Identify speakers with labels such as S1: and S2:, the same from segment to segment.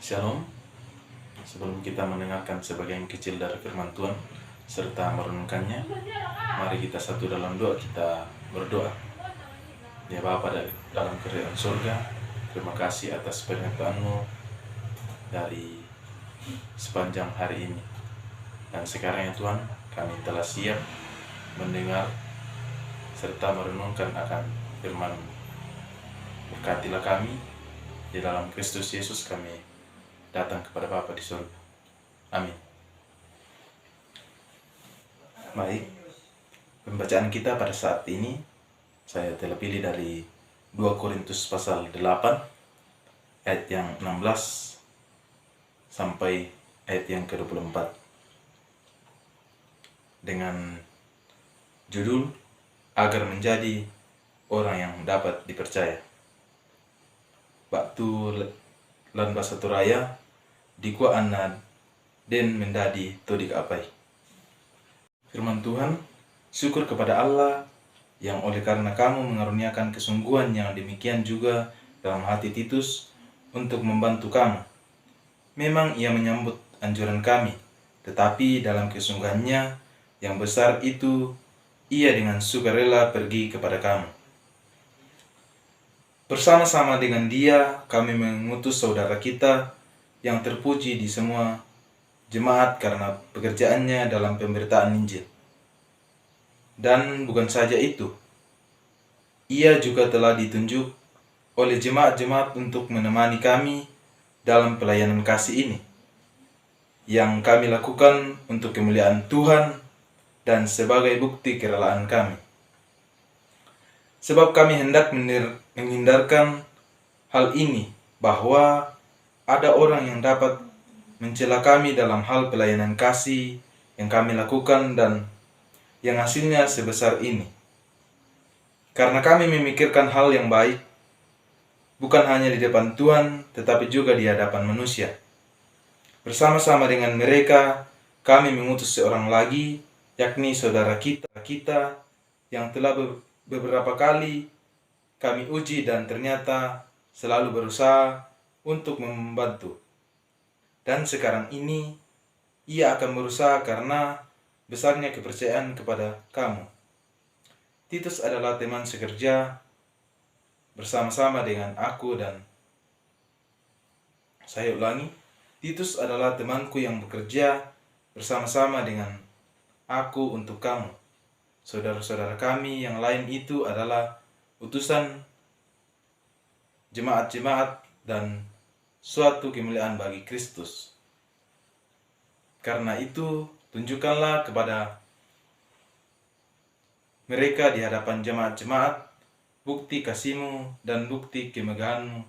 S1: Shalom. Sebelum kita mendengarkan sebagian kecil dari firman Tuhan serta merenungkannya, mari kita satu dalam doa, kita berdoa. Ya Bapa dalam kerajaan surga, terima kasih atas penyertaan-Mu dari sepanjang hari ini. Dan sekarang ya Tuhan, kami telah siap mendengar serta merenungkan akan firman-Mu. Berkatilah kami, di dalam Kristus Yesus kami datang kepada Bapa di surga. Amin. Baik, pembacaan kita pada saat ini saya telah pilih dari 2 Korintus pasal 8 ayat yang 16 sampai ayat yang ke-24 dengan judul agar menjadi orang yang dapat dipercaya. Waktu lan bahasa Turaya dikua anna den mendadi todik apai. Firman Tuhan, syukur kepada Allah yang oleh karena kamu mengaruniakan kesungguhan yang demikian juga dalam hati Titus untuk membantu kamu. Memang ia menyambut anjuran kami, tetapi dalam kesungguhannya yang besar itu ia dengan sukarela pergi kepada kamu. Bersama-sama dengan dia kami mengutus saudara kita yang terpuji di semua jemaat karena pekerjaannya dalam pemberitaan Injil. Dan bukan saja itu, ia juga telah ditunjuk oleh jemaat-jemaat untuk menemani kami dalam pelayanan kasih ini, yang kami lakukan untuk kemuliaan Tuhan dan sebagai bukti kerelaan kami. Sebab kami hendak menghindarkan hal ini, bahwa ada orang yang dapat mencela kami dalam hal pelayanan kasih yang kami lakukan dan yang hasilnya sebesar ini. Karena kami memikirkan hal yang baik, bukan hanya di depan Tuhan, tetapi juga di hadapan manusia. Bersama-sama dengan mereka, kami mengutus seorang lagi, yakni saudara kita yang telah beberapa kali kami uji dan ternyata selalu berusaha untuk membantu. Dan sekarang ini ia akan berusaha karena besarnya kepercayaan kepada kamu. Titus adalah teman sekerja bersama-sama dengan aku dan saya ulangi, Titus adalah temanku yang bekerja bersama-sama dengan aku untuk kamu. Saudara-saudara kami yang lain itu adalah utusan jemaat-jemaat dan suatu kemuliaan bagi Kristus. Karena itu, tunjukkanlah kepada mereka di hadapan jemaat-jemaat bukti kasih-Mu dan bukti kemegahan-Mu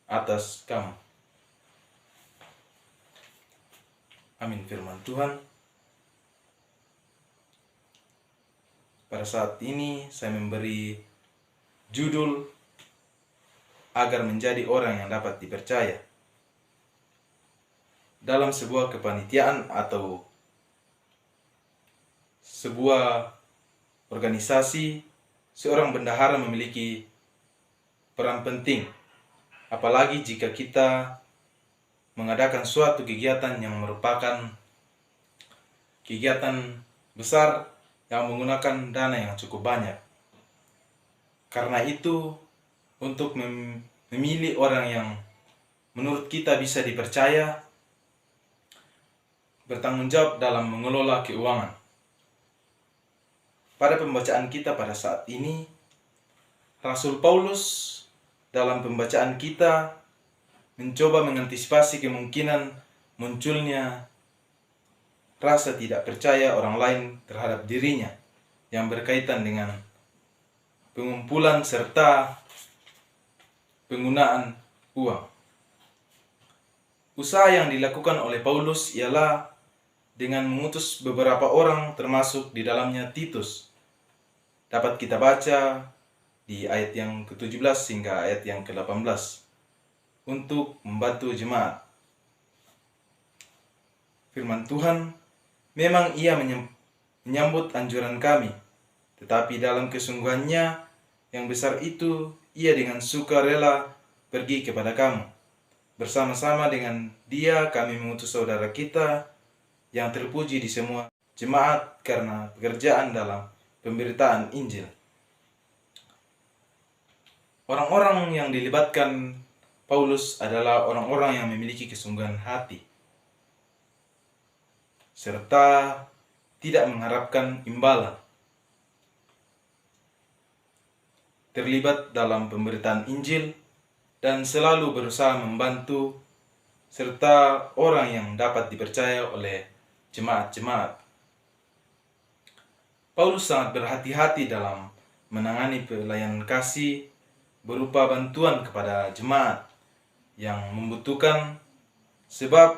S1: atas kamu. Amin. Firman Tuhan. Pada saat ini saya memberi judul agar menjadi orang yang dapat dipercaya. Dalam sebuah kepanitiaan atau sebuah organisasi, seorang bendahara memiliki peran penting, apalagi jika kita mengadakan suatu kegiatan yang merupakan kegiatan besar yang menggunakan dana yang cukup banyak. Karena itu, untuk memilih orang yang menurut kita bisa dipercaya, bertanggung jawab dalam mengelola keuangan. Pada pembacaan kita pada saat ini, Rasul Paulus dalam pembacaan kita mencoba mengantisipasi kemungkinan munculnya rasa tidak percaya orang lain terhadap dirinya yang berkaitan dengan pengumpulan serta penggunaan uang. Usaha yang dilakukan oleh Paulus ialah dengan mengutus beberapa orang termasuk di dalamnya Titus. Dapat kita baca di ayat yang ke-17 hingga ayat yang ke-18 untuk membantu jemaat. Firman Tuhan, memang ia menyambut anjuran kami, tetapi dalam kesungguhannya yang besar itu ia dengan sukarela pergi kepada kamu. bersama-sama dengan Dia kami mengutus saudara kita yang terpuji di semua jemaat karena pekerjaan dalam pemberitaan Injil. Orang-orang yang dilibatkan Paulus adalah orang-orang yang memiliki kesungguhan hati, serta tidak mengharapkan imbalan. Terlibat dalam pemberitaan Injil dan selalu berusaha membantu serta orang yang dapat dipercaya oleh jemaat-jemaat. Paulus sangat berhati-hati dalam menangani pelayanan kasih berupa bantuan kepada jemaat yang membutuhkan, sebab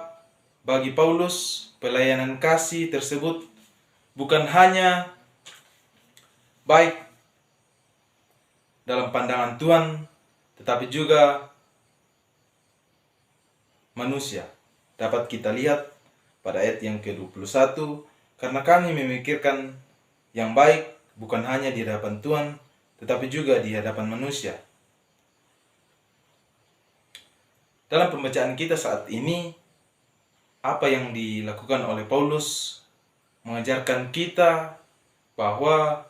S1: bagi Paulus pelayanan kasih tersebut bukan hanya baik dalam pandangan Tuhan, tetapi juga manusia. Dapat kita lihat pada ayat yang ke-21, karena kami memikirkan yang baik bukan hanya di hadapan Tuhan, tetapi juga di hadapan manusia. Dalam pembacaan kita saat ini, apa yang dilakukan oleh Paulus mengajarkan kita bahwa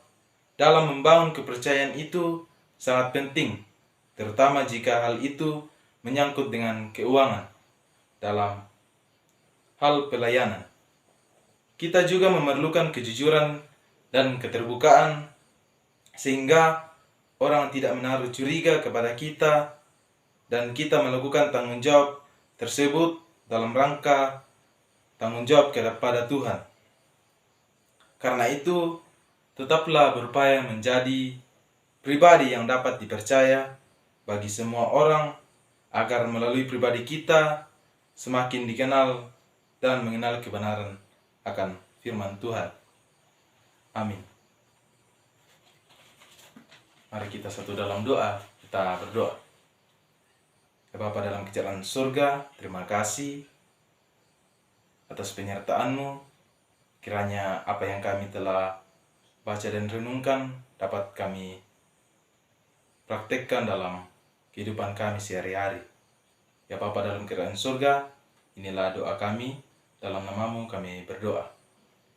S1: dalam membangun kepercayaan itu sangat penting, terutama jika hal itu menyangkut dengan keuangan dalam hal pelayanan. Kita juga memerlukan kejujuran dan keterbukaan sehingga orang tidak menaruh curiga kepada kita dan kita melakukan tanggung jawab tersebut dalam rangka tanggung jawab kepada Tuhan. Karena itu, tetaplah berupaya menjadi pribadi yang dapat dipercaya bagi semua orang agar melalui pribadi kita semakin dikenal dan mengenal kebenaran akan firman Tuhan. Amin. Mari kita satu dalam doa, kita berdoa. Ya Bapa dalam kerajaan surga, terima kasih atas penyertaan-Mu. Kiranya apa yang kami telah baca dan renungkan dapat kami praktekkan dalam kehidupan kami sehari-hari. Ya Bapa dalam kerajaan surga, inilah doa kami, dalam nama-Mu kami berdoa.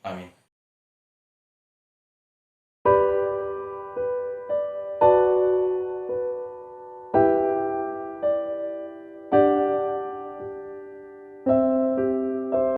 S1: Amin.